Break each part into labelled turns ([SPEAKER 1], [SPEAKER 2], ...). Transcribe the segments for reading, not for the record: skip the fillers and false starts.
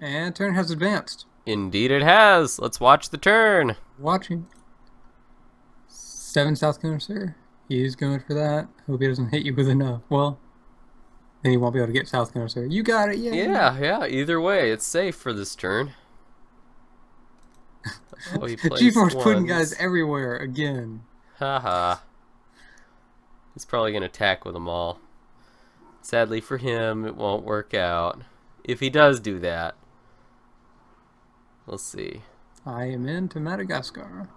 [SPEAKER 1] And turn has advanced.
[SPEAKER 2] Indeed it has. Let's watch the turn.
[SPEAKER 1] Watching. 7 South Corner, sir. He's going for that. Hope he doesn't hit you with enough. Well, then he won't be able to get South Corner, sir. You got it, yay!
[SPEAKER 2] Yeah. Either way, it's safe for this turn. Oh, he plays
[SPEAKER 1] G-Force
[SPEAKER 2] ones.
[SPEAKER 1] putting guys everywhere again.
[SPEAKER 2] Haha. He's probably going to attack with them all. Sadly for him, it won't work out. If he does do that. We'll see.
[SPEAKER 1] I am into Madagascar.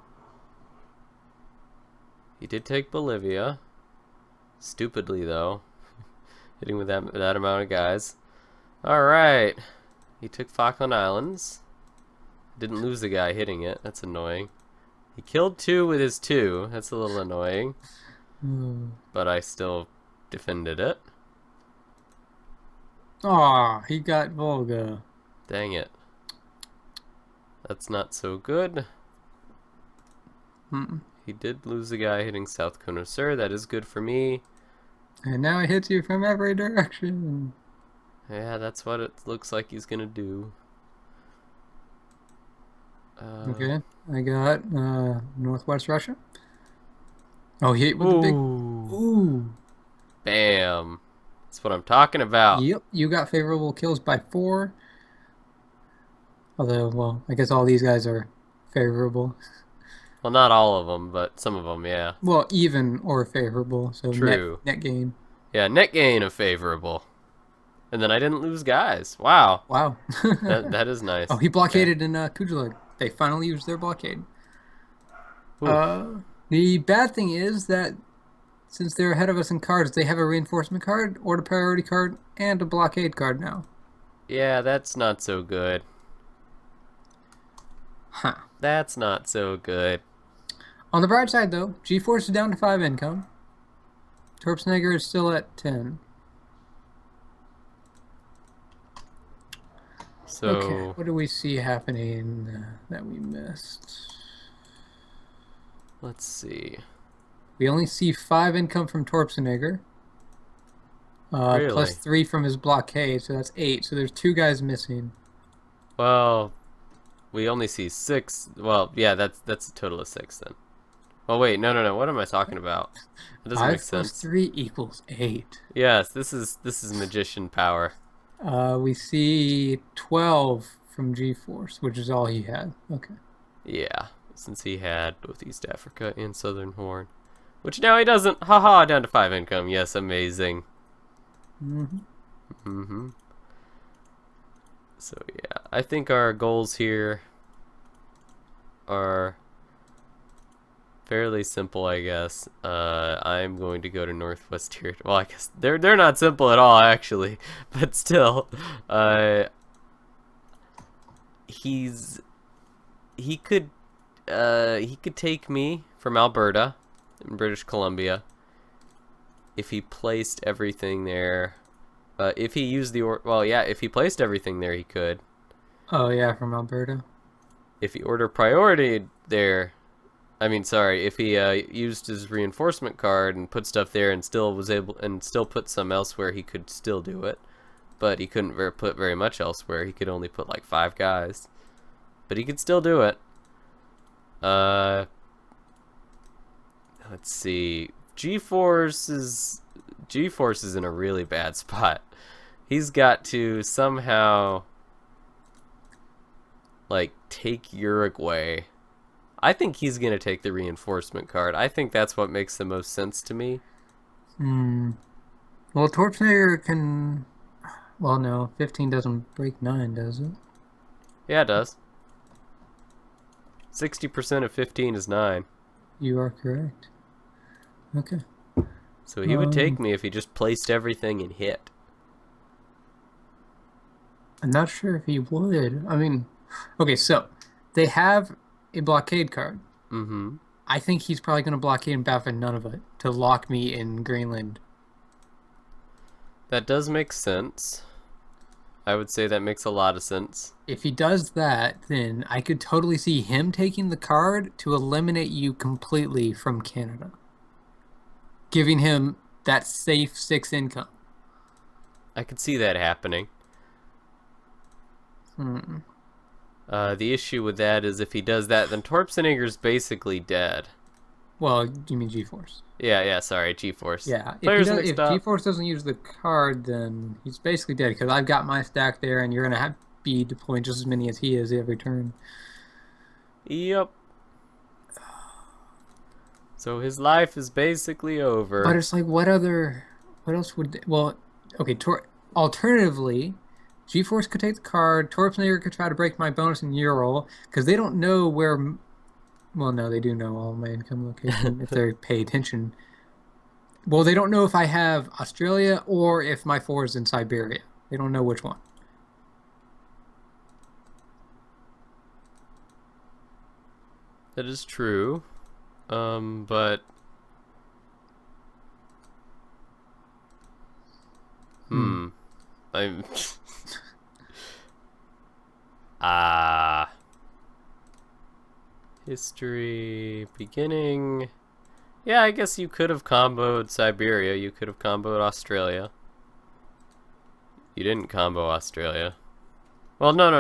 [SPEAKER 2] He did take Bolivia. Stupidly, though. Hitting with that amount of guys. Alright. He took Falkland Islands. Didn't lose the guy hitting it. That's annoying. He killed 2 with his 2. That's a little annoying. But I still defended it.
[SPEAKER 1] Aw, he got Volga.
[SPEAKER 2] Dang it. That's not so good. He did lose the guy hitting South Connoisseur. That is good for me.
[SPEAKER 1] And now it hits you from every direction.
[SPEAKER 2] Yeah, that's what it looks like he's gonna do.
[SPEAKER 1] Okay, I got Northwest Russia. Oh, he hit with the big... Ooh.
[SPEAKER 2] Bam. That's what I'm talking about.
[SPEAKER 1] Yep, you got favorable kills by 4. Although, well, I guess all these guys are favorable.
[SPEAKER 2] Well, not all of them, but some of them, yeah.
[SPEAKER 1] Well, even or favorable, so
[SPEAKER 2] True.
[SPEAKER 1] Net gain.
[SPEAKER 2] Yeah, net gain of favorable. And then I didn't lose guys. Wow.
[SPEAKER 1] Wow.
[SPEAKER 2] that is nice.
[SPEAKER 1] Oh, he blockaded in Kujalug. They finally used their blockade. The bad thing is that since they're ahead of us in cards, they have a reinforcement card, order priority card, and a blockade card now.
[SPEAKER 2] Yeah, that's not so good.
[SPEAKER 1] Huh.
[SPEAKER 2] That's not so good.
[SPEAKER 1] On the bright side, though, G-Force is down to 5 income. Torpseneggar is still at 10.
[SPEAKER 2] So,
[SPEAKER 1] okay, what do we see happening that we missed?
[SPEAKER 2] Let's see.
[SPEAKER 1] We only see 5 income from Torpseneggar.
[SPEAKER 2] Really?
[SPEAKER 1] Plus 3 from his blockade, so that's 8. So there's 2 guys missing.
[SPEAKER 2] Well, we only see 6. Well, yeah, that's a total of 6 then. Oh wait, no. What am I talking about? It doesn't make sense.
[SPEAKER 1] 5 plus 3 equals 8.
[SPEAKER 2] Yes, this is magician power.
[SPEAKER 1] We see 12 from G-Force, which is all he had. Okay.
[SPEAKER 2] Yeah, since he had both East Africa and Southern Horn. Which now he doesn't. Haha, down to 5 income. Yes, amazing. So yeah, I think our goals here are fairly simple, I guess. I'm going to go to Northwest here. Well, I guess they're not simple at all, actually, but still, he could take me from Alberta in British Columbia if he placed everything there. If he used if he placed everything there, he could.
[SPEAKER 1] Oh yeah, from Alberta.
[SPEAKER 2] If he order priority there. If he used his reinforcement card and put stuff there and still put some elsewhere, he could still do it. But he couldn't put very much elsewhere. He could only put like 5 guys. But he could still do it. Let's see. G-Force is in a really bad spot. He's got to somehow like take Uruguay. I think he's going to take the reinforcement card. I think that's what makes the most sense to me.
[SPEAKER 1] Well, Torpseneggar can... Well, no. 15 doesn't break 9, does it?
[SPEAKER 2] Yeah, it does. 60% of 15 is 9.
[SPEAKER 1] You are correct. Okay.
[SPEAKER 2] So he would take me if he just placed everything and hit.
[SPEAKER 1] I'm not sure if he would. I mean... Okay, so... They have... a blockade card. I think he's probably going to blockade and Baffin Nunavut to lock me in Greenland.
[SPEAKER 2] That does make sense. I would say that makes a lot of sense.
[SPEAKER 1] If he does that, then I could totally see him taking the card to eliminate you completely from Canada. Giving him that safe 6 income.
[SPEAKER 2] I could see that happening.
[SPEAKER 1] Hmm.
[SPEAKER 2] The issue with that is if he does that, then Torpseneggar's basically dead.
[SPEAKER 1] Well, you mean G-Force?
[SPEAKER 2] Yeah, sorry, G-Force.
[SPEAKER 1] Yeah.
[SPEAKER 2] Players mixed
[SPEAKER 1] If
[SPEAKER 2] up.
[SPEAKER 1] G-Force doesn't use the card, then he's basically dead because I've got my stack there, and you're gonna be deploying just as many as he is every turn.
[SPEAKER 2] Yep. So his life is basically over.
[SPEAKER 1] But it's like, what else would? Well, okay. Alternatively, G-Force could take the card. Torpseneggar could try to break my bonus in Ural because they don't know where. Well, no, they do know all my income location if they pay attention. Well, they don't know if I have Australia or if my 4 is in Siberia. They don't know which one.
[SPEAKER 2] That is true. But I'm history beginning. Yeah, I guess you could have comboed Siberia. You could have comboed Australia. You didn't combo Australia. Well, no.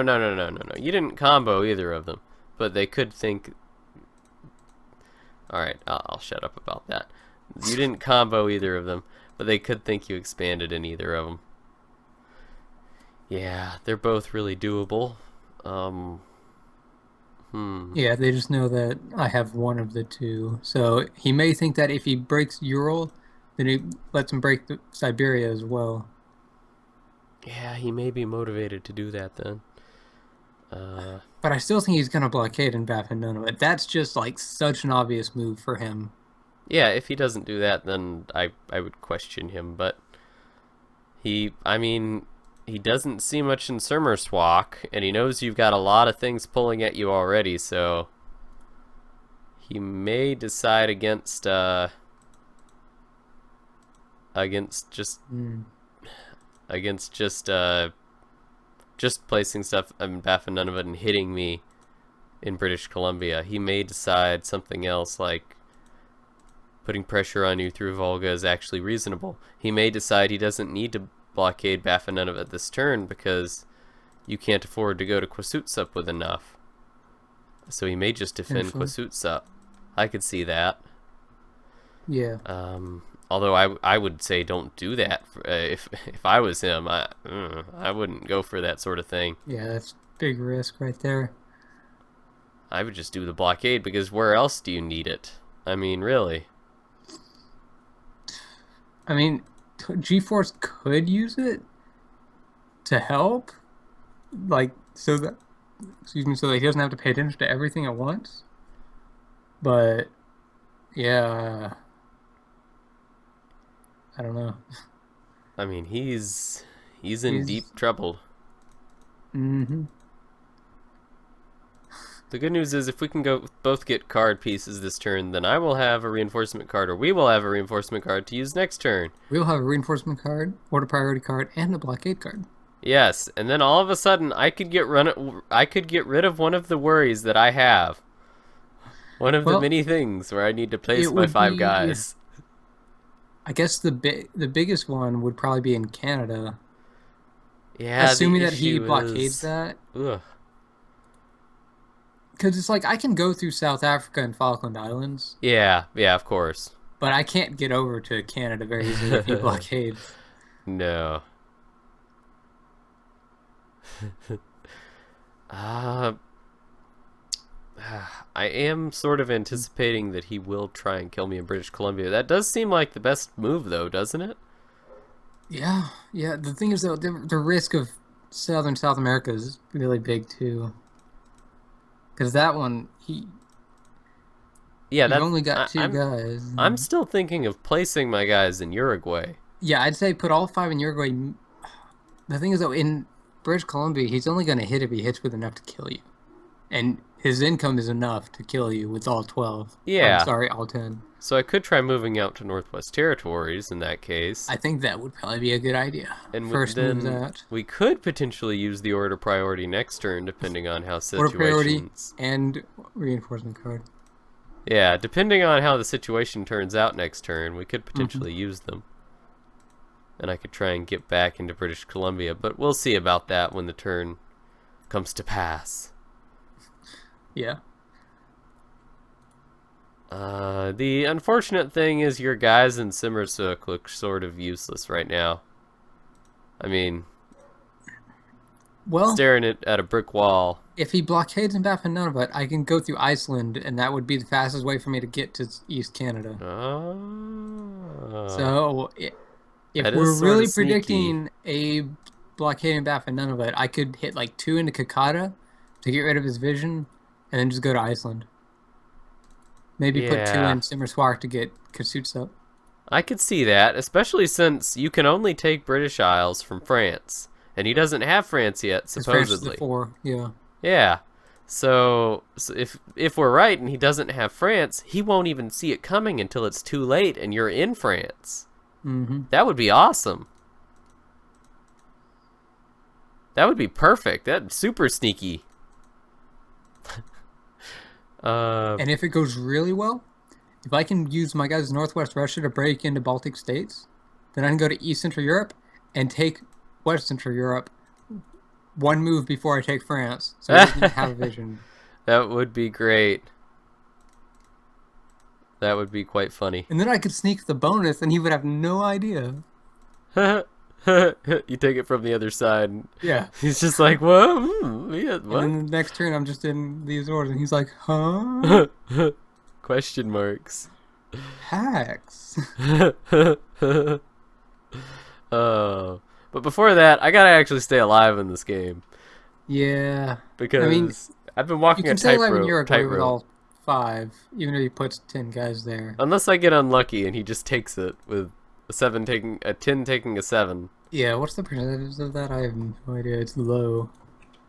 [SPEAKER 2] You didn't combo either of them. But they could think... Alright, I'll shut up about that. You didn't combo either of them. But they could think you expanded in either of them. Yeah, they're both really doable.
[SPEAKER 1] Yeah, they just know that I have one of the two. So he may think that if he breaks Ural, then he lets him break Siberia as well.
[SPEAKER 2] Yeah, he may be motivated to do that then.
[SPEAKER 1] But I still think he's going to blockade and baffin none of it. That's just like such an obvious move for him.
[SPEAKER 2] Yeah, if he doesn't do that, then I would question him. But he doesn't see much in Summerswalk, and he knows you've got a lot of things pulling at you already, so he may decide against just placing stuff and baffing none of it and hitting me in British Columbia. He may decide something else, like putting pressure on you through Volga is actually reasonable. He may decide he doesn't need to blockade baffin none of it this turn because you can't afford to go to Kwasutsup with enough. So he may just defend Kwasutsup. I could see that.
[SPEAKER 1] Yeah.
[SPEAKER 2] Although I would say don't do that. If I was him, I wouldn't go for that sort of thing.
[SPEAKER 1] Yeah, that's big risk right there.
[SPEAKER 2] I would just do the blockade because where else do you need it? I mean, really.
[SPEAKER 1] I mean, G-Force could use it to help, like so that he doesn't have to pay attention to everything at once. But yeah, I don't know.
[SPEAKER 2] I mean, he's in deep trouble.
[SPEAKER 1] Mm-hmm.
[SPEAKER 2] The good news is if we can both get card pieces this turn, then I will have a reinforcement card, or we will have a reinforcement card to use next turn.
[SPEAKER 1] We'll have a reinforcement card, order priority card, and a blockade card.
[SPEAKER 2] Yes, and then all of a sudden I could get rid of one of the worries that I have. One of the many things where I need to place my 5 guys.
[SPEAKER 1] I guess the biggest one would probably be in Canada.
[SPEAKER 2] Yeah,
[SPEAKER 1] assuming that he blockades that.
[SPEAKER 2] Ugh.
[SPEAKER 1] Because it's like, I can go through South Africa and Falkland Islands.
[SPEAKER 2] Yeah, of course.
[SPEAKER 1] But I can't get over to Canada very easily if he blockades.
[SPEAKER 2] No. I am sort of anticipating that he will try and kill me in British Columbia. That does seem like the best move, though, doesn't it?
[SPEAKER 1] Yeah. The thing is, though, the risk of South America is really big, too. Because that one, you've only got 2 guys.
[SPEAKER 2] I'm still thinking of placing my guys in Uruguay.
[SPEAKER 1] Yeah, I'd say put all 5 in Uruguay. The thing is, though, in British Columbia, he's only going to hit if he hits with enough to kill you. And his income is enough to kill you with all 12.
[SPEAKER 2] Yeah.
[SPEAKER 1] All 10.
[SPEAKER 2] So I could try moving out to Northwest Territories in that case.
[SPEAKER 1] I think that would probably be a good idea.
[SPEAKER 2] And
[SPEAKER 1] then
[SPEAKER 2] we could potentially use the order priority next turn, depending on how situations...
[SPEAKER 1] Order priority and reinforcement card.
[SPEAKER 2] Yeah, depending on how the situation turns out next turn, we could potentially use them. And I could try and get back into British Columbia, but we'll see about that when the turn comes to pass.
[SPEAKER 1] Yeah.
[SPEAKER 2] The unfortunate thing is your guys in Simmersuk look sort of useless right now. I mean,
[SPEAKER 1] Well,
[SPEAKER 2] staring at a brick wall.
[SPEAKER 1] if he blockades in Nunavut, I can go through Iceland, and that would be the fastest way for me to get to East Canada.
[SPEAKER 2] Oh,
[SPEAKER 1] So, if
[SPEAKER 2] that is
[SPEAKER 1] we're
[SPEAKER 2] sort of
[SPEAKER 1] really
[SPEAKER 2] sneaky.
[SPEAKER 1] predicting a blockade in Nunavut, I could hit like 2 into Kakata to get rid of his vision, and then just go to Iceland. Maybe put 2
[SPEAKER 2] Yeah,
[SPEAKER 1] in Simmerswak to get Kasuts.
[SPEAKER 2] I could see that, especially since you can only take British Isles from France, and he doesn't have France yet,
[SPEAKER 1] Because France is the
[SPEAKER 2] supposedly.
[SPEAKER 1] 4, yeah.
[SPEAKER 2] Yeah. So if we're right and he doesn't have France, he won't even see it coming until it's too late and you're in France.
[SPEAKER 1] Mm-hmm.
[SPEAKER 2] That would be awesome. That would be perfect. That's super sneaky.
[SPEAKER 1] And if it goes really well, if I can use my guys in Northwest Russia to break into Baltic states, then I can go to East Central Europe and take West Central Europe one move before I take France. So he doesn't have a vision.
[SPEAKER 2] That would be great. That would be quite funny.
[SPEAKER 1] And then I could sneak the bonus and he would have no idea.
[SPEAKER 2] You take it from the other side.
[SPEAKER 1] Yeah.
[SPEAKER 2] He's just like, what? Yeah, what?
[SPEAKER 1] And then the next turn I'm just in these orders and he's like, huh?
[SPEAKER 2] Question marks.
[SPEAKER 1] Hacks.
[SPEAKER 2] Oh. But before that, I gotta actually stay alive in this game.
[SPEAKER 1] Yeah.
[SPEAKER 2] Because
[SPEAKER 1] I mean,
[SPEAKER 2] I've been
[SPEAKER 1] you
[SPEAKER 2] walking a
[SPEAKER 1] can stay alive in
[SPEAKER 2] tightrope.
[SPEAKER 1] Uruguay with all 5, even if he puts 10 guys there.
[SPEAKER 2] Unless I get unlucky and he just takes it with a 10 taking a 7.
[SPEAKER 1] Yeah, what's the percentage of that? I have no idea. It's low.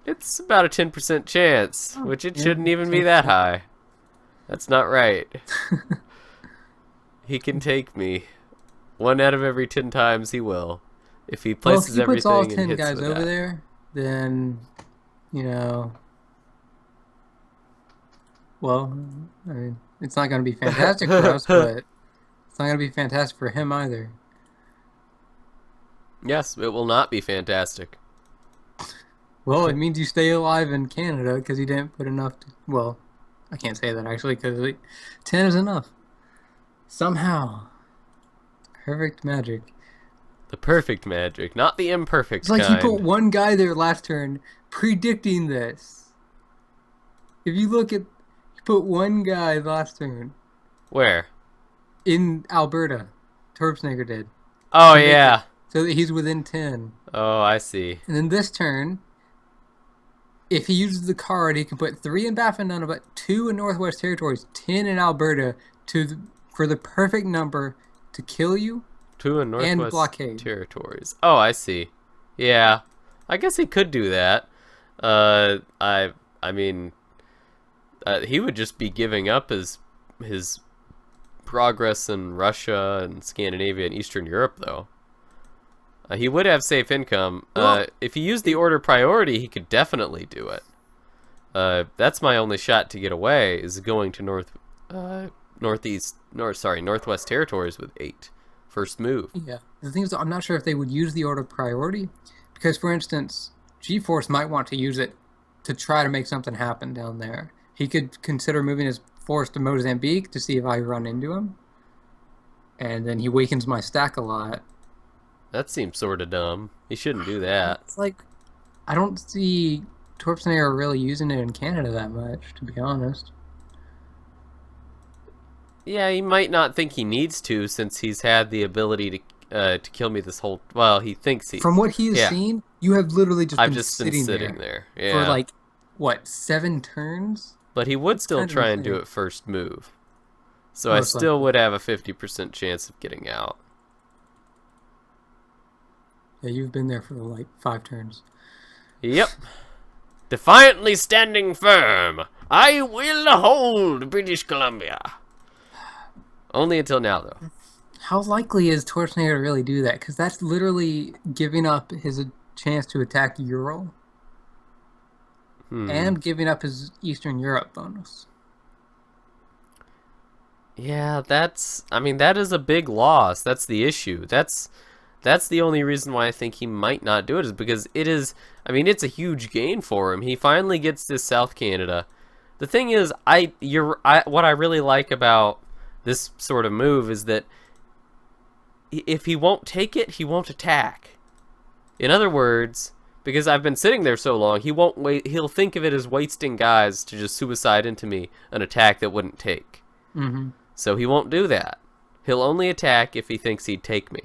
[SPEAKER 2] It's about a 10% chance,
[SPEAKER 1] Oh,
[SPEAKER 2] which it
[SPEAKER 1] yeah,
[SPEAKER 2] shouldn't even be
[SPEAKER 1] 10%.
[SPEAKER 2] that high. That's not right. He can take me. 1 out of every 10 times he will. If he
[SPEAKER 1] Well, if
[SPEAKER 2] places
[SPEAKER 1] he puts
[SPEAKER 2] everything
[SPEAKER 1] all
[SPEAKER 2] and
[SPEAKER 1] 10
[SPEAKER 2] hits
[SPEAKER 1] guys
[SPEAKER 2] with
[SPEAKER 1] over
[SPEAKER 2] that.
[SPEAKER 1] there, then, you know, well, I mean, it's not going to be fantastic for us, but it's not going to be fantastic for him either.
[SPEAKER 2] Yes, it will not be fantastic.
[SPEAKER 1] Well, it means you stay alive in Canada because he didn't put enough to, well, I can't say that actually because 10 is enough. Somehow. Perfect magic.
[SPEAKER 2] The perfect magic, not the imperfect
[SPEAKER 1] It's like
[SPEAKER 2] kind.
[SPEAKER 1] he put one guy there last turn predicting this. If you look at, he put one guy last turn
[SPEAKER 2] Where?
[SPEAKER 1] in Alberta. Torpseneggar did.
[SPEAKER 2] Oh,
[SPEAKER 1] To make
[SPEAKER 2] yeah.
[SPEAKER 1] it so that he's within 10.
[SPEAKER 2] Oh, I see.
[SPEAKER 1] And then this turn, if he uses the card, he can put 3 in Nunavut, 2 in Northwest Territories, 10 in Alberta for the perfect number to kill you.
[SPEAKER 2] 2 in
[SPEAKER 1] And
[SPEAKER 2] Northwest
[SPEAKER 1] blockade.
[SPEAKER 2] Territories. Oh, I see. Yeah. I guess he could do that. I mean, he would just be giving up his progress in Russia and Scandinavia and Eastern Europe, though. He would have safe income.
[SPEAKER 1] Well,
[SPEAKER 2] if he used the order priority, he could definitely do it. That's my only shot to get away, is going to Northwest Territories with 8. First move.
[SPEAKER 1] Yeah. The thing is, I'm not sure if they would use the order priority, because, for instance, G-Force might want to use it to try to make something happen down there. He could consider moving his force to Mozambique to see if I run into him. And then he weakens my stack a lot.
[SPEAKER 2] That seems sort of dumb. He shouldn't do that.
[SPEAKER 1] It's like, I don't see Torpseneggar really using it in Canada that much, to be honest.
[SPEAKER 2] Yeah, he might not think he needs to, since he's had the ability to kill me this whole. Well, he thinks he.
[SPEAKER 1] From what he has seen, you have literally just
[SPEAKER 2] I've
[SPEAKER 1] been
[SPEAKER 2] just been sitting there. Yeah.
[SPEAKER 1] for like, what, 7 turns?
[SPEAKER 2] But he would still
[SPEAKER 1] kind of
[SPEAKER 2] try and do
[SPEAKER 1] insane.
[SPEAKER 2] it first move. So I
[SPEAKER 1] Most
[SPEAKER 2] still
[SPEAKER 1] likely.
[SPEAKER 2] would have a 50% chance of getting out.
[SPEAKER 1] Yeah, you've been there for like 5 turns.
[SPEAKER 2] Yep. Defiantly standing firm. I will hold British Columbia. Only until now, though.
[SPEAKER 1] How likely is Torpseneggar to really do that? Because that's literally giving up his chance to attack Ural and giving up his Eastern Europe bonus.
[SPEAKER 2] Yeah, I mean, that is a big loss. That's the issue. That's That's the only reason why I think he might not do it, is because it is, I mean, it's a huge gain for him. He finally gets this South Canada. The thing is, what I really like about this sort of move is that if he won't take it, he won't attack. In other words, because I've been sitting there so long, he won't wait. He'll think of it as wasting guys to just suicide into me an attack that wouldn't take.
[SPEAKER 1] Mm-hmm.
[SPEAKER 2] So he won't do that. He'll only attack if he thinks he'd take me.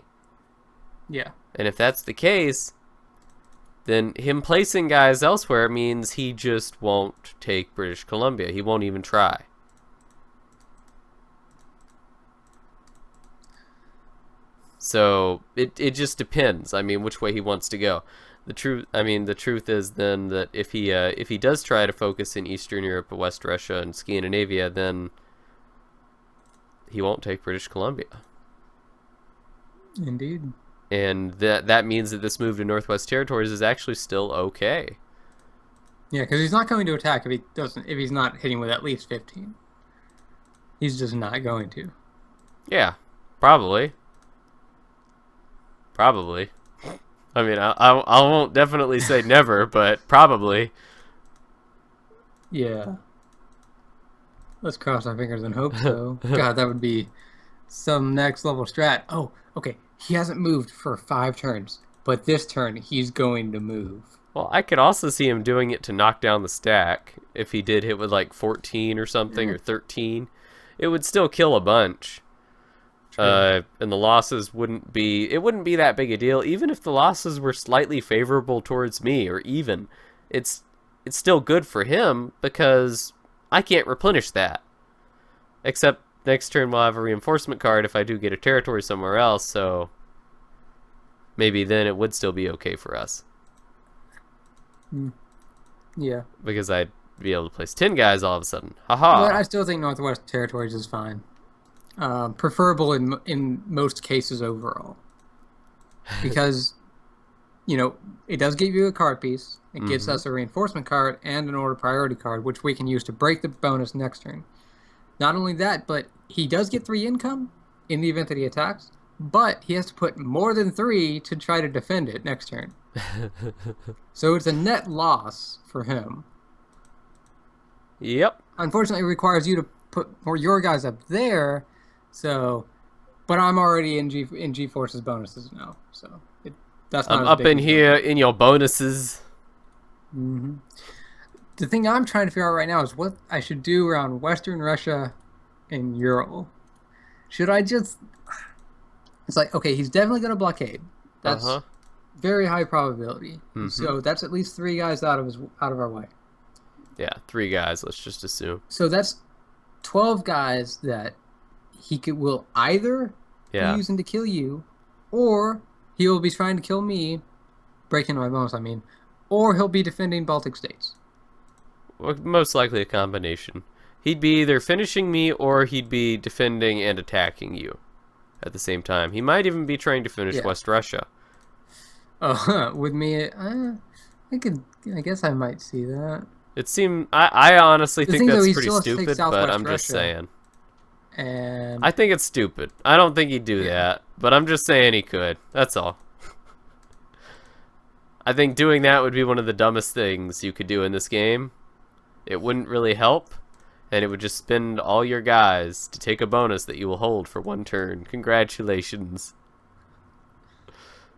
[SPEAKER 1] Yeah.
[SPEAKER 2] And if that's the case, then him placing guys elsewhere means he just won't take British Columbia. He won't even try. So it just depends. I mean, which way he wants to go. The truth is then that if he does try to focus in Eastern Europe, West Russia, and Scandinavia, then he won't take British Columbia.
[SPEAKER 1] Indeed.
[SPEAKER 2] And that means that this move to Northwest Territories is actually still okay.
[SPEAKER 1] Yeah, because he's not going to attack if he's not hitting with at least 15. He's just not going to.
[SPEAKER 2] Yeah, probably. Probably. I mean, I won't definitely say never, but probably.
[SPEAKER 1] Yeah. Let's cross our fingers and hope so. God, that would be some next level strat. Oh, okay. He hasn't moved for 5 turns, but this turn he's going to move.
[SPEAKER 2] Well, I could also see him doing it to knock down the stack. If he did hit with like 14 or something, or 13, it would still kill a bunch. And the losses wouldn't be that big a deal. Even if the losses were slightly favorable towards me, or even, it's still good for him because I can't replenish that. Except next turn we'll have a reinforcement card if I do get a territory somewhere else, so maybe then it would still be okay for us.
[SPEAKER 1] Yeah.
[SPEAKER 2] Because I'd be able to place 10 guys all of a sudden. Haha.
[SPEAKER 1] But I still think Northwest Territories is fine. Preferable in most cases overall. Because, it does give you a card piece. It gives us a reinforcement card and an order priority card, which we can use to break the bonus next turn. Not only that, but he does get 3 income in the event that he attacks, but he has to put more than 3 to try to defend it next turn. So it's a net loss for him.
[SPEAKER 2] Yep.
[SPEAKER 1] Unfortunately, it requires you to put more your guys up there. So, but I'm already in Gforce's bonuses now, so that's not.
[SPEAKER 2] I'm up in here in your bonuses.
[SPEAKER 1] Mm-hmm. The thing I'm trying to figure out right now is what I should do around Western Russia and Ural. Should I just? It's like, okay, he's definitely going to blockade. That's very high probability. So that's at least 3 guys out of our way.
[SPEAKER 2] Yeah, 3 guys. Let's just assume.
[SPEAKER 1] So that's 12 guys that he will either be using to kill you, or he will be trying to kill me, breaking my bonus. I mean, or he'll be defending Baltic states.
[SPEAKER 2] Well, most likely a combination. He'd be either finishing me or he'd be defending and attacking you at the same time. He might even be trying to finish West Russia.
[SPEAKER 1] With me, I guess I might see that.
[SPEAKER 2] It seemed, I honestly think that's pretty
[SPEAKER 1] still
[SPEAKER 2] stupid, but I'm just saying.
[SPEAKER 1] And
[SPEAKER 2] I think it's stupid. I don't think he'd do that, but I'm just saying he could. That's all. I think doing that would be one of the dumbest things you could do in this game. It wouldn't really help, and it would just spend all your guys to take a bonus that you will hold for 1 turn. Congratulations.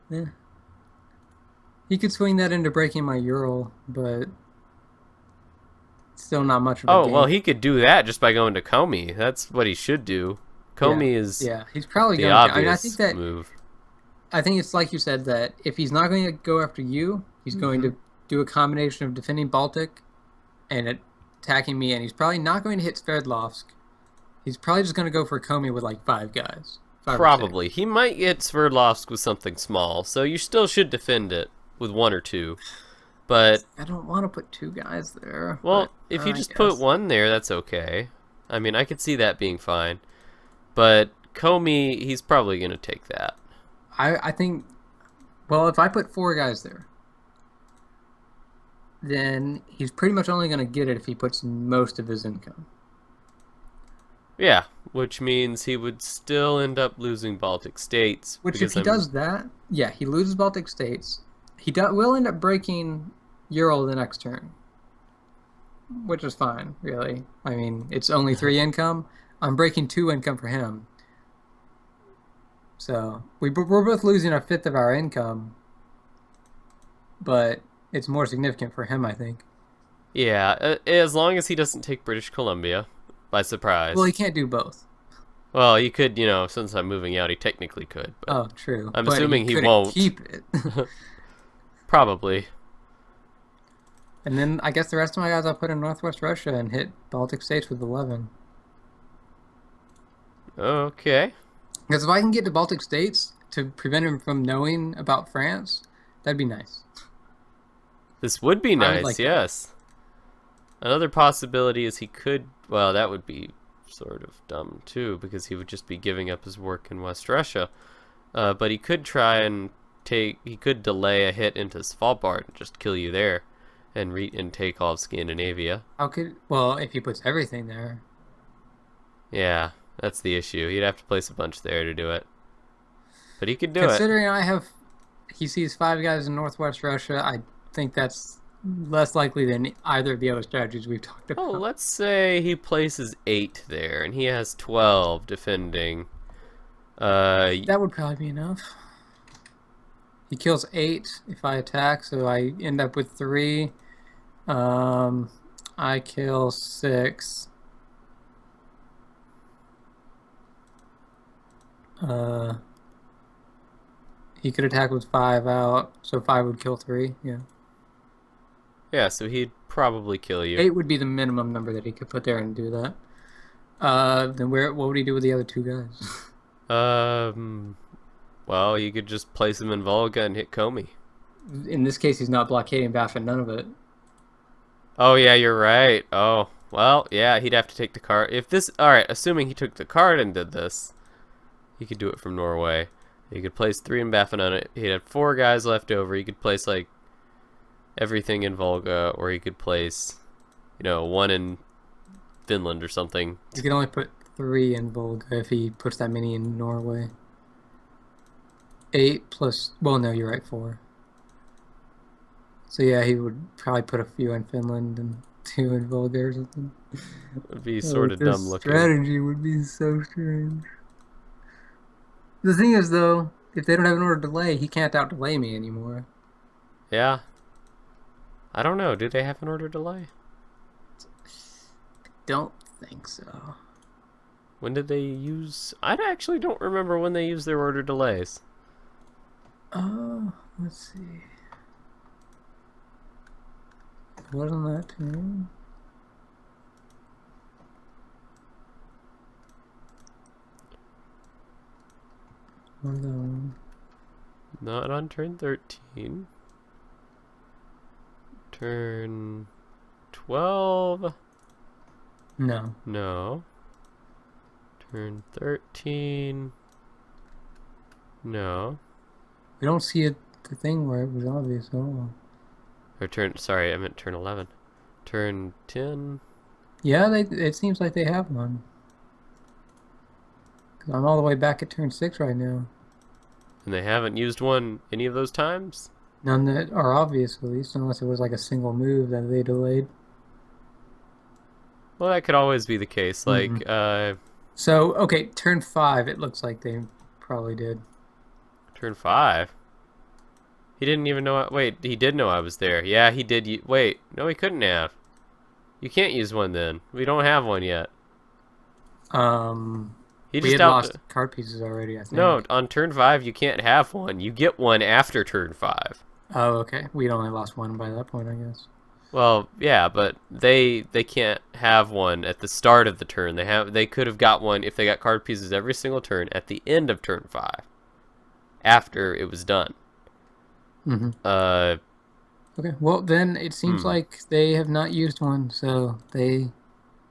[SPEAKER 1] Yeah. He could swing that into breaking my Ural, but still not much of a game.
[SPEAKER 2] Well, he could do that just by going to Comey. That's what he should do. Comey is
[SPEAKER 1] he's probably
[SPEAKER 2] the
[SPEAKER 1] going
[SPEAKER 2] obvious
[SPEAKER 1] to. I mean, I think that
[SPEAKER 2] move.
[SPEAKER 1] I think it's like you said, that if he's not going to go after you, he's going to do a combination of defending Baltic and attacking me, and he's probably not going to hit Sverdlovsk. He's probably just going to go for Comey with like 5 guys. 5
[SPEAKER 2] Probably. He might get Sverdlovsk with something small, so you still should defend it with 1 or 2. But
[SPEAKER 1] I don't want to put 2 guys there.
[SPEAKER 2] Well, if you just put 1 there, that's okay. I mean, I could see that being fine. But Comey, he's probably going to take that.
[SPEAKER 1] I think, well, if I put 4 guys there, then he's pretty much only going to get it if he puts most of his income.
[SPEAKER 2] Yeah, which means he would still end up losing Baltic states.
[SPEAKER 1] Which, if
[SPEAKER 2] Because
[SPEAKER 1] he does that, yeah, he loses Baltic states. Will end up breaking Ural the next turn, which is fine, really. I mean, it's only 3 income. I'm breaking 2 income for him. So we're both losing a fifth of our income, but it's more significant for him, I think.
[SPEAKER 2] Yeah, as long as he doesn't take British Columbia by surprise.
[SPEAKER 1] Well, he can't do both.
[SPEAKER 2] Well, he could, since I'm moving out, he technically could. But
[SPEAKER 1] Oh, true.
[SPEAKER 2] I'm
[SPEAKER 1] But
[SPEAKER 2] assuming he
[SPEAKER 1] couldn't
[SPEAKER 2] won't.
[SPEAKER 1] keep it.
[SPEAKER 2] Probably.
[SPEAKER 1] And then I guess the rest of my guys I'll put in Northwest Russia and hit Baltic states with 11.
[SPEAKER 2] Okay.
[SPEAKER 1] Because if I can get to Baltic states to prevent him from knowing about France, that'd be nice.
[SPEAKER 2] This would be
[SPEAKER 1] I would
[SPEAKER 2] nice,
[SPEAKER 1] like that.
[SPEAKER 2] yes. Another possibility is he could, well, that would be sort of dumb too, because he would just be giving up his work in West Russia. But he could try and he could delay a hit into Svalbard and just kill you there and take all of Scandinavia.
[SPEAKER 1] Well, if he puts everything there.
[SPEAKER 2] Yeah, that's the issue. He'd have to place a bunch there to do it. But he could do it.
[SPEAKER 1] Considering he sees 5 guys in Northwest Russia, I think that's less likely than either of the other strategies we've talked about.
[SPEAKER 2] Oh, let's say he places 8 there, and he has 12 defending.
[SPEAKER 1] That would probably be enough. He kills 8 if I attack, so I end up with 3. I kill 6. He could attack with 5 out, so 5 would kill 3, yeah.
[SPEAKER 2] Yeah, so he'd probably kill you.
[SPEAKER 1] 8 would be the minimum number that he could put there and do that. Then what would he do with the other 2 guys?
[SPEAKER 2] Well, you could just place him in Volga and hit Komi.
[SPEAKER 1] In this case, he's not blockading Baffin, none of it.
[SPEAKER 2] Oh, yeah, you're right. Oh, well, yeah, he'd have to take the card. Alright, assuming he took the card and did this, he could do it from Norway. He could place 3 in Baffin on it. He'd have 4 guys left over. He could place, like, everything in Volga, or he could place, 1 in Finland or something.
[SPEAKER 1] He could only put 3 in Volga if he puts that many in Norway. 8 plus, well, no, you're right, 4. So yeah, he would probably put a few in Finland and 2 in Volga or something.
[SPEAKER 2] It would be sort of dumb looking.
[SPEAKER 1] Strategy would be so strange. The thing is, though, if they don't have an order delay, he can't out-delay me anymore.
[SPEAKER 2] Yeah. I don't know. Do they have an order delay?
[SPEAKER 1] I don't think so.
[SPEAKER 2] When did they use... I actually don't remember when they used their order delays.
[SPEAKER 1] Let's see. Wasn't that turn?
[SPEAKER 2] Not on turn 13. Turn 12.
[SPEAKER 1] No.
[SPEAKER 2] No. Turn 13. No.
[SPEAKER 1] We don't see the thing where it was obvious at all.
[SPEAKER 2] Or sorry, I meant turn 11. Turn 10.
[SPEAKER 1] Yeah, it seems like they have one. 'Cause I'm all the way back at turn 6 right now.
[SPEAKER 2] And they haven't used one any of those times?
[SPEAKER 1] None that are obvious, at least, unless it was like a single move that they delayed.
[SPEAKER 2] Well, that could always be the case. Like,
[SPEAKER 1] So, okay, turn 5, it looks like they probably did.
[SPEAKER 2] Turn 5? He didn't even know... Wait, he did know I was there. Yeah, he did... Wait, no, he couldn't have. You can't use one then. We don't have one yet. He
[SPEAKER 1] we
[SPEAKER 2] just
[SPEAKER 1] had lost card pieces already, I think.
[SPEAKER 2] No, on turn 5, you can't have one. You get one after turn 5.
[SPEAKER 1] Oh, okay. We'd only lost one by that point, I guess.
[SPEAKER 2] Well, yeah, but they can't have one at the start of the turn. They could have got one if they got card pieces every single turn at the end of turn 5, after it was done.
[SPEAKER 1] Okay. Well, then it seems like they have not used one, so they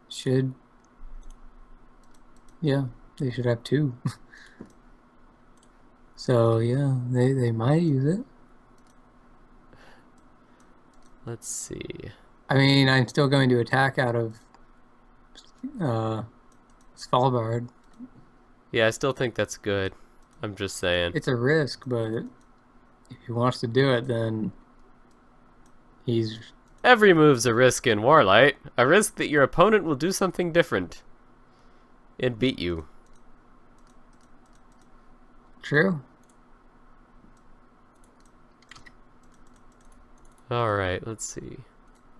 [SPEAKER 1] should. Yeah, they should have 2. So yeah, they might use it.
[SPEAKER 2] Let's see.
[SPEAKER 1] I mean, I'm still going to attack out of Svalbard.
[SPEAKER 2] Yeah, I still think that's good. I'm just saying.
[SPEAKER 1] It's a risk, but if he wants to do it, then he's
[SPEAKER 2] Every move's a risk in WarLight. A risk that your opponent will do something different and beat you.
[SPEAKER 1] true.
[SPEAKER 2] Alright, let's see.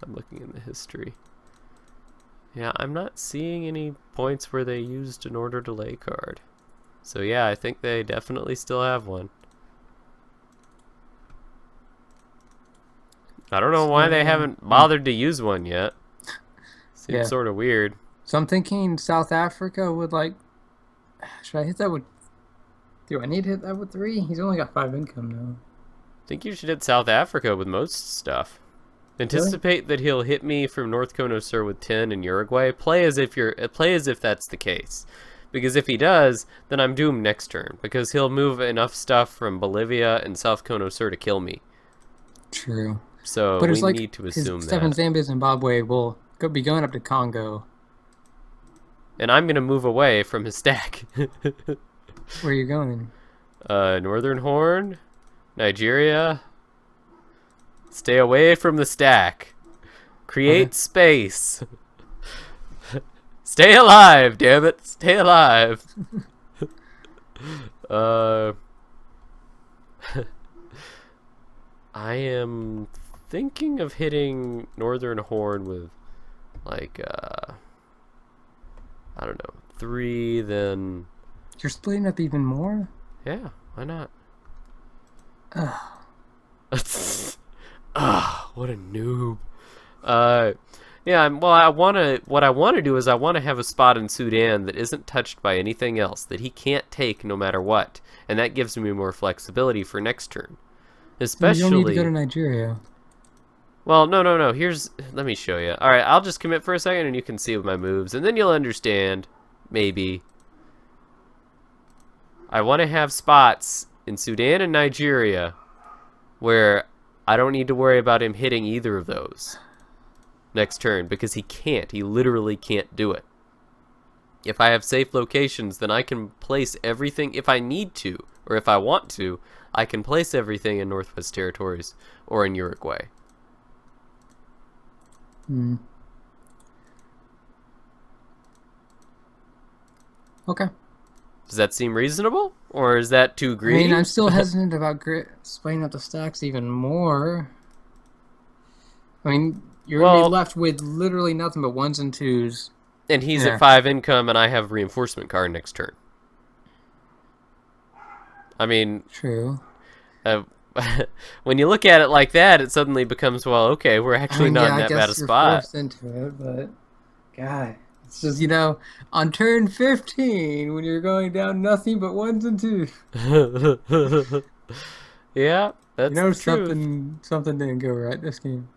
[SPEAKER 2] I'm looking in the history. Yeah, I'm not seeing any points where they used an order delay card. So yeah, I think they definitely still have one. I don't know why they haven't bothered to use one yet. Seems
[SPEAKER 1] Yeah.
[SPEAKER 2] sort of weird.
[SPEAKER 1] So I'm thinking South Africa would like. Should I hit that with? Do I need to hit that with 3? He's only got 5 income now.
[SPEAKER 2] I think you should hit South Africa with most stuff. Anticipate that he'll hit me from North Cono Sur with 10 in Uruguay. Play as if that's the case. Because if he does, then I'm doomed next turn. Because he'll move enough stuff from Bolivia and South Cono Sur to kill me.
[SPEAKER 1] True.
[SPEAKER 2] So
[SPEAKER 1] But it's
[SPEAKER 2] we
[SPEAKER 1] like
[SPEAKER 2] need to
[SPEAKER 1] his
[SPEAKER 2] assume
[SPEAKER 1] stuff in
[SPEAKER 2] that.
[SPEAKER 1] Zambia, Zimbabwe will be going up to Congo.
[SPEAKER 2] And I'm going to move away from his stack.
[SPEAKER 1] Where are you going?
[SPEAKER 2] Northern Horn, Nigeria. Stay away from the stack. Create space. Stay alive, damn it. Stay alive. I am thinking of hitting Northern Horn with like I don't know, 3, then
[SPEAKER 1] You're splitting up even more?
[SPEAKER 2] yeah, why not?
[SPEAKER 1] Ugh.
[SPEAKER 2] What a noob. Yeah, well, what I want to do is I want to have a spot in Sudan that isn't touched by anything else, that he can't take no matter what, and that gives me more flexibility for next turn. Especially,
[SPEAKER 1] You don't need to go to Nigeria.
[SPEAKER 2] well, no, let me show you. Alright, I'll just commit for a second and you can see my moves, and then you'll understand, maybe. I want to have spots in Sudan and Nigeria where I don't need to worry about him hitting either of those next turn, because he can't. He literally can't do it. If I have safe locations, then I can place everything, if I need to, or if I want to, I can place everything in Northwest Territories or in Uruguay.
[SPEAKER 1] Hmm. Okay.
[SPEAKER 2] Does that seem reasonable? Or is that too greedy?
[SPEAKER 1] I mean, I'm still hesitant about splitting up the stacks even more. I mean, you're going to be left with literally nothing but 1s and 2s.
[SPEAKER 2] And he's
[SPEAKER 1] Yeah.
[SPEAKER 2] at 5 income and I have reinforcement card next turn. I mean,
[SPEAKER 1] True.
[SPEAKER 2] when you look at it like that, it suddenly becomes, well, okay, we're actually not in that bad a spot.
[SPEAKER 1] You're forced into it, but God, it's just, on turn 15 when you're going down nothing but 1s and 2s.
[SPEAKER 2] Yeah, that's the
[SPEAKER 1] something didn't go right this game.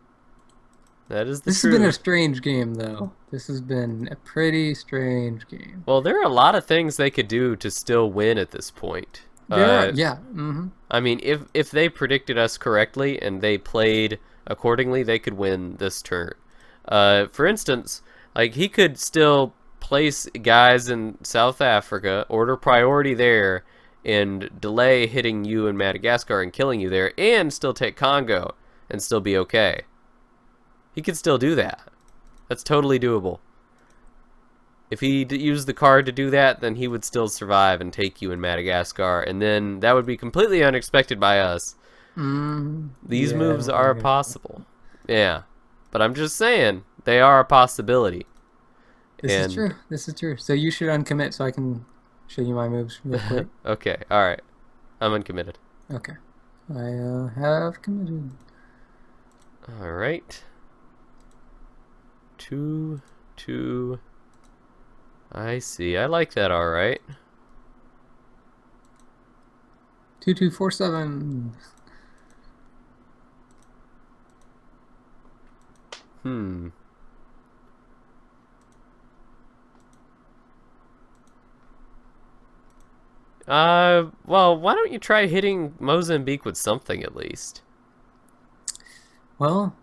[SPEAKER 2] That is the
[SPEAKER 1] This
[SPEAKER 2] truth.
[SPEAKER 1] has been a strange game, though. This has been a pretty strange game.
[SPEAKER 2] Well, there are a lot of things they could do to still win at this point.
[SPEAKER 1] Yeah. Mm-hmm.
[SPEAKER 2] I mean, if they predicted us correctly and they played accordingly, they could win this turn. For instance, like he could still place guys in South Africa, order priority there, and delay hitting you in Madagascar and killing you there, and still take Congo and still be okay. He could still do that. That's totally doable. If he used the card to do that, then he would still survive and take you in Madagascar, and then that would be completely unexpected by us. These moves are possible. Yeah. But I'm just saying, they are a possibility.
[SPEAKER 1] This is true. So you should uncommit so I can show you my moves real quick.
[SPEAKER 2] Okay, alright. I'm uncommitted.
[SPEAKER 1] Okay. I have committed.
[SPEAKER 2] Alright. 2, 2... I see. I like that, alright.
[SPEAKER 1] 2247.
[SPEAKER 2] Well, why don't you try hitting Mozambique with something at least?
[SPEAKER 1] Well,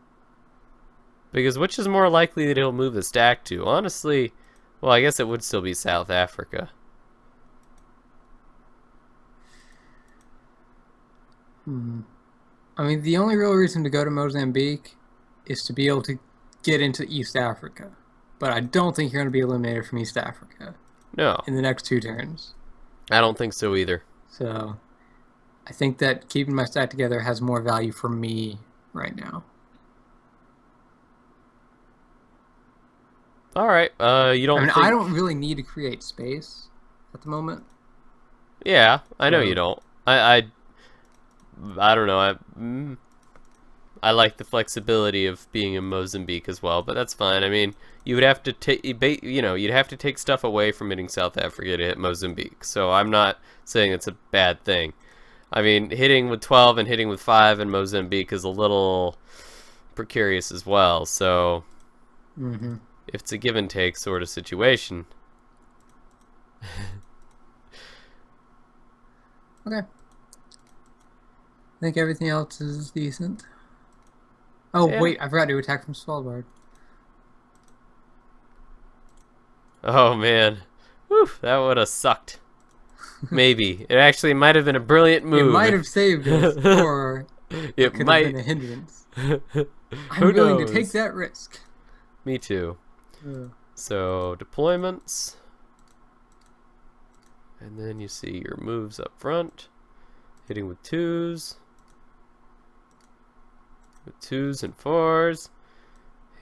[SPEAKER 2] Because which is more likely that he'll move the stack to? Honestly, Well, I guess it would still be South Africa.
[SPEAKER 1] Hmm. I mean, the only real reason to go to Mozambique is to be able to get into East Africa. But I don't think you're going to be eliminated from East Africa
[SPEAKER 2] No,
[SPEAKER 1] in the next 2 turns.
[SPEAKER 2] I don't think so either.
[SPEAKER 1] So I think that keeping my stack together has more value for me right now.
[SPEAKER 2] All right. You don't
[SPEAKER 1] I mean,
[SPEAKER 2] think?
[SPEAKER 1] I don't really need to create space at the moment.
[SPEAKER 2] Yeah, I know
[SPEAKER 1] So,
[SPEAKER 2] you don't. I don't know. I like the flexibility of being in Mozambique as well, but that's fine. I mean, you would have to take, you'd have to take stuff away from hitting South Africa to hit Mozambique. So I'm not saying it's a bad thing. I mean, hitting with 12 and hitting with 5 in Mozambique is a little precarious as well. So
[SPEAKER 1] mm-hmm.
[SPEAKER 2] if it's a give and take sort of situation.
[SPEAKER 1] Okay. I think everything else is decent. Oh,
[SPEAKER 2] Yeah.
[SPEAKER 1] wait, I forgot to attack from Svalbard.
[SPEAKER 2] Oh man, whew, that would have sucked. Maybe it actually might have been a brilliant move.
[SPEAKER 1] It might have saved us, or it could have been a hindrance. I'm willing to take that risk.
[SPEAKER 2] Me too. So deployments, and then you see your moves up front, hitting with 2s, with 2s and 4s,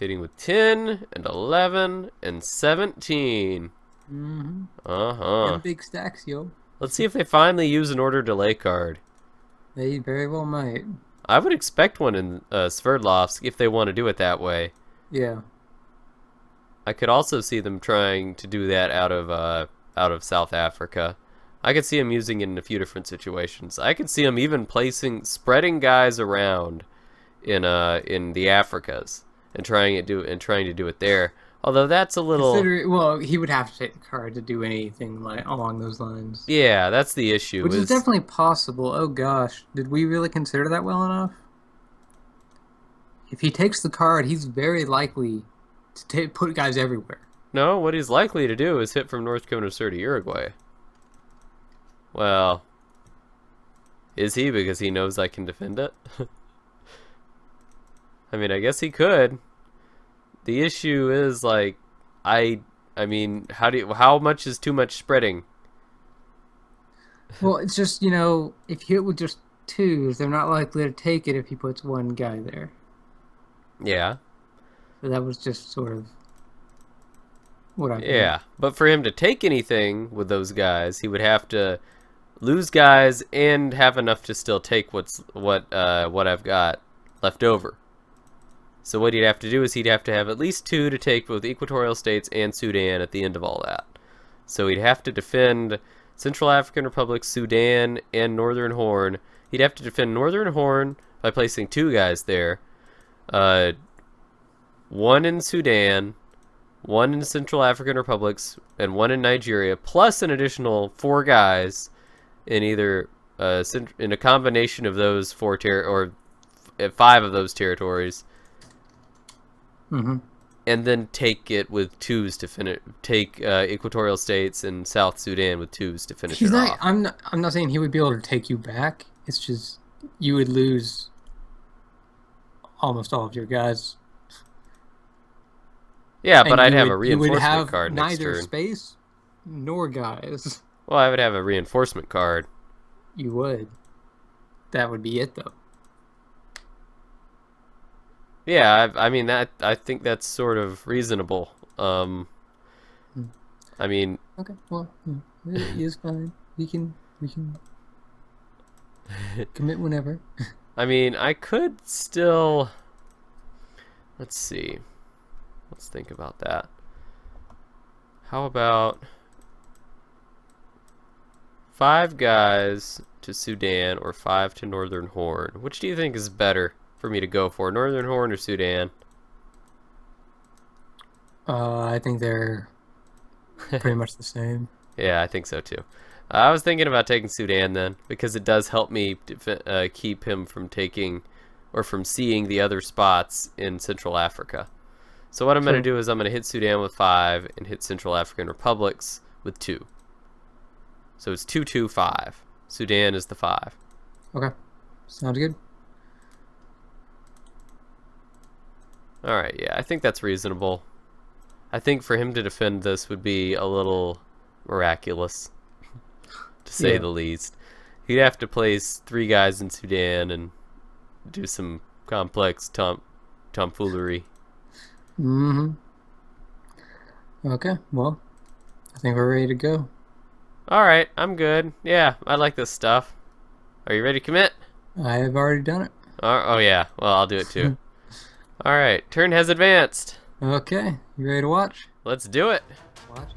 [SPEAKER 2] hitting with 10 and 11 and 17.
[SPEAKER 1] Mm-hmm.
[SPEAKER 2] Uh-huh.
[SPEAKER 1] Big stacks, yo.
[SPEAKER 2] Let's see if they finally use an order delay card.
[SPEAKER 1] They very well might.
[SPEAKER 2] I would expect one in Sverdlovsk if they want to do it that way.
[SPEAKER 1] Yeah.
[SPEAKER 2] I could also see them trying to do that out of South Africa. I could see them using it in a few different situations. I could see them even spreading guys around in the Africas and trying to do it there. Although that's a little.
[SPEAKER 1] Well, he would have to take the card to do anything like along those lines.
[SPEAKER 2] Yeah, that's the issue.
[SPEAKER 1] Which is definitely possible. Oh gosh, did we really consider that well enough? If he takes the card, he's very likely to put guys everywhere.
[SPEAKER 2] No, what he's likely to do is hit from North Cone of Sur to Uruguay. Well, is he, because he knows I can defend it? I mean, I guess he could. The issue is, like, I mean, how much is too much spreading?
[SPEAKER 1] Well, it's just, if you hit with just 2s, they're not likely to take it if he puts one guy there.
[SPEAKER 2] Yeah.
[SPEAKER 1] So that was just sort of what I think.
[SPEAKER 2] Yeah, but for him to take anything with those guys, he would have to lose guys and have enough to still take what I've got left over. So what he'd have to do is he'd have to have at least 2 to take both Equatorial States and Sudan at the end of all that. So he'd have to defend Central African Republic, Sudan, and Northern Horn. He'd have to defend Northern Horn by placing 2 guys there. 1 in Sudan, 1 in Central African Republics, and 1 in Nigeria, plus an additional 4 guys in either in a combination of those 4 or 5 of those territories.
[SPEAKER 1] Mm-hmm.
[SPEAKER 2] And then take it with 2s to finish. Take Equatorial States and South Sudan with 2s to finish it off.
[SPEAKER 1] I'm not saying he would be able to take you back. It's just you would lose almost all of your guys.
[SPEAKER 2] Yeah, but I'd have a reinforcement card next
[SPEAKER 1] neither
[SPEAKER 2] turn.
[SPEAKER 1] Space nor guys.
[SPEAKER 2] Well, I would have a reinforcement card.
[SPEAKER 1] You would. That would be it, though.
[SPEAKER 2] Yeah, I mean I think that's sort of reasonable. I mean.
[SPEAKER 1] Okay, well, it is fine. We can commit whenever.
[SPEAKER 2] I mean, I could still. Let's see. Let's think about that. How about 5 guys to Sudan or 5 to Northern Horn? Which do you think is better for me to go for, Northern Horn or Sudan?
[SPEAKER 1] I think they're pretty much the same.
[SPEAKER 2] Yeah, I think so too. I was thinking about taking Sudan then, because it does help me keep him from taking or from seeing the other spots in Central Africa. So what I'm going to
[SPEAKER 1] Sure.
[SPEAKER 2] do is I'm going to hit Sudan with 5 and hit Central African Republics with 2. So it's 2-2-5. Sudan is the 5.
[SPEAKER 1] Okay. Sounds good.
[SPEAKER 2] Alright, yeah, I think that's reasonable. I think for him to defend this would be a little miraculous, to say
[SPEAKER 1] Yeah.
[SPEAKER 2] the least. He'd have to place 3 guys in Sudan and do some complex tomfoolery.
[SPEAKER 1] Mm-hmm. Okay. Well, I think we're ready to go.
[SPEAKER 2] Alright, I'm good. Yeah, I like this stuff. Are you ready to commit?
[SPEAKER 1] I have already done it.
[SPEAKER 2] Oh yeah, well, I'll do it too. Alright, turn has advanced.
[SPEAKER 1] Okay. You ready to watch?
[SPEAKER 2] Let's do it.
[SPEAKER 1] Watch.